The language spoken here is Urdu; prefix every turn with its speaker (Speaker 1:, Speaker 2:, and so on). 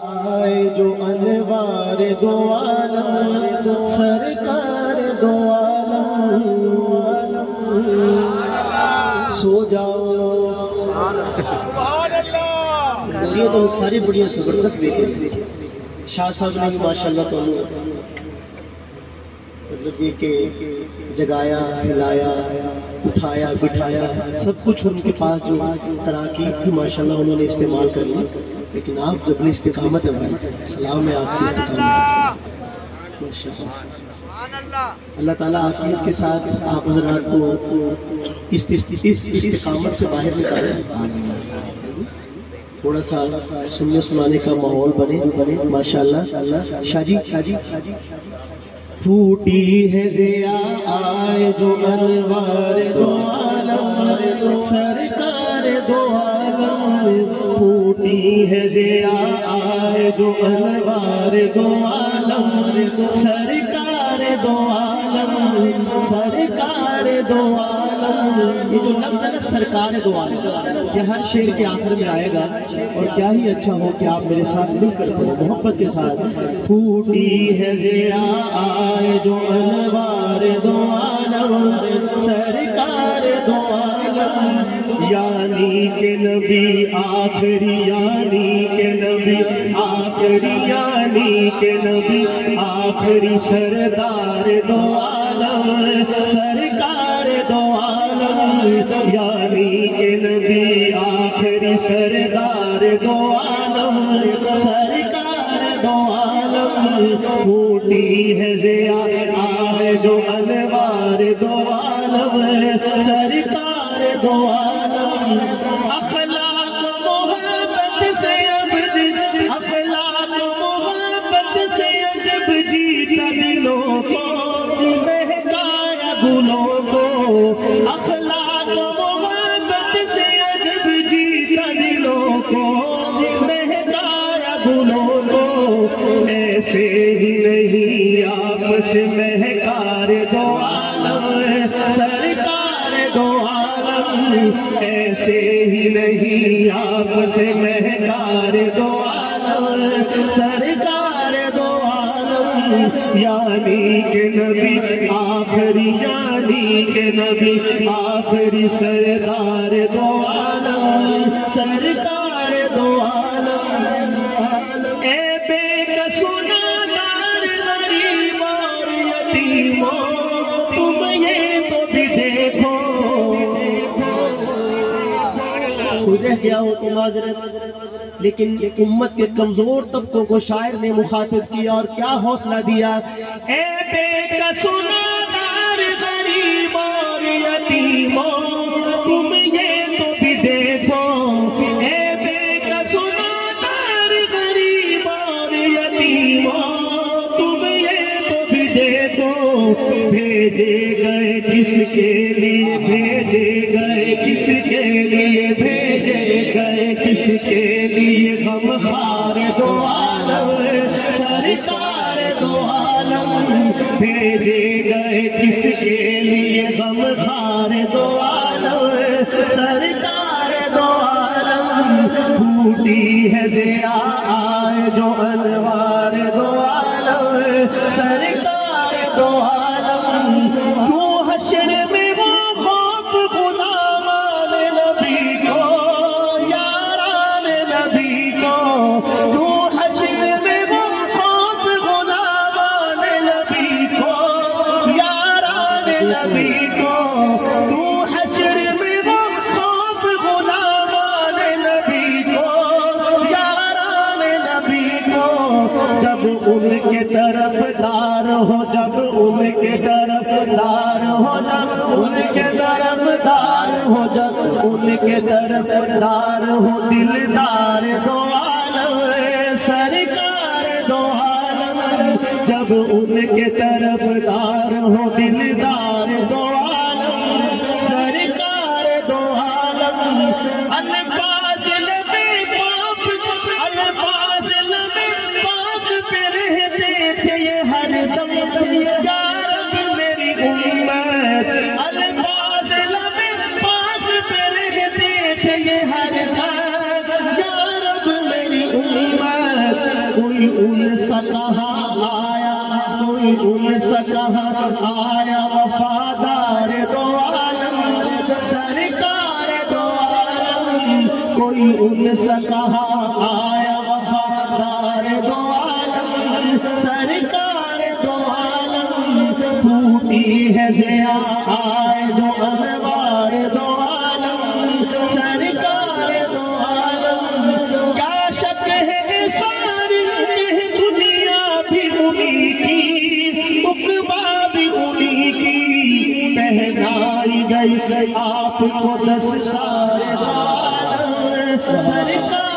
Speaker 1: آئے جو انوار دو عالم سرکار دو عالم سو جاؤ یہ تو ساری بڑی زبردست دیکھیں شاہ صاحب نے ماشاءاللہ تو مطلب یہ کہ جگایا ہلایا اٹھایا بٹھایا سب کچھ ان کے پاس جو تراکیب تھی ماشاءاللہ انہوں نے استعمال کر لی، لیکن آپ جب استقامت ہے بھائی، سلام ہے آپ کی استقامت ماشاءاللہ۔ اللہ تعالیٰ عافیت کے ساتھ آپ حضرات کو اس استقامت سے باہر نکالے، تھوڑا سا سننے سنانے کا ماحول بنے ماشاءاللہ۔ شاہ جی پھوٹی ہے ضیا آئے جو انوار دو عالم سرکار دو عالم، پھوٹی ہے ضیا آئے جو انوار دو عالم سرکار دو عالم سرکار دو عالم۔ یہ جو لفظ ہے نا سرکار دو عالم، یہ ہر شعر کے آخر میں آئے گا، اور کیا ہی اچھا ہو کہ آپ میرے ساتھ مل کر پڑھو محبت کے ساتھ۔ پھوٹی ہے ضیا آئے جو انوار دو عالم سرکار دو عالم، یعنی کہ نبی آخری یعنی کہ نبی آخری یعنی کہ نبی آخری سردار دو عالم سرکار دو عالم، یعنی کہ نبی آخری سردار دو عالم سرکار دو عالم۔ پھوٹی ہے ضیا آئے جو انوار دو عالم سرکار دو عالم، اخلاق محبت سے عبد اخلاق محبت سے عجب جیتا دلوں کو مہکایا گلوں کو، اخلاق محبت سے عجب جیتا دلوں کو مہکایا گلوں کو، ایسے ہی نہیں آپس مہکار دو عالم سرکار دو عالم، ایسے ہی نہیں آپس مہکار دو عالم سرکار دو عالم، یعنی کہ نبی آخری یعنی کہ نبی آخری سردار دو عالم سرکار دو عالم۔ اے بے کسونا دار غریب اور یتیموں تم یہ تو بھی دیکھو، کوئی رہ گیا ہو تو معذرت، لیکن امت کے کمزور طبقوں کو شاعر نے مخاطب کیا اور کیا حوصلہ دیا۔ اے بے کسونا دار غریب اور یتیموں تم یہ تو بھی دیکھو، اے بے کسونا دار غریب اور یتیموں تم یہ تو بھی دیکھو، بھیجے گئے کس کے لیے بھیجے گئے کس کے لیے بھیجے گئے کس کے لیے غم خار دو عالم سرکار دو عالم، بھیجے گئے کس کے لیے غم خار دو عالم سرکار دو عالم۔ پھوٹی ہے ضیا آئے جو انوار دو عالم سرکار دو عالم، کیوں حشر میں وہ خوف غلامان نبی کو یاران نبی کو، کیوں حشر میں وہ خوف غلامان نبی کو یاران نبی کو، کیوں حشر میں وہ خوف غلامان نبی کو یاران نبی کو، جب ان کے طرف دار ہو جب ان کے طرف دار ہو جب ان کے طرف دار ہو جب ان کے طرف دار ہو دلدار دو عالم سرکار دو عالم، جب ان کے طرف دار ہو دلدار دو عالم سرکار دو عالم۔ الفاظ لبے پاک الفاظ لبے پاک پہ رہتے تھے یہ ہر دم، یا رب میری امت الفاظ لبے پاک پہ رہتے تھے یہ ہر دم، یا رب میری امت کوئی ان سا کہاں آیا، کوئی ان سا کہاں آیا وفادار دو عالم سرکار دو عالم، کوئی ان سا کہاں آیا وفادار دو عالم سرکار دو عالم، پھوٹی ہے ضیا آئے دو انوار دو عالم سرکار دو عالم، کیا شک ہے ساری دنیا بھی انہی کی، عقبہ بھی انہی کی، پہنائی گئی آپ کو دستار دو عالم سرکار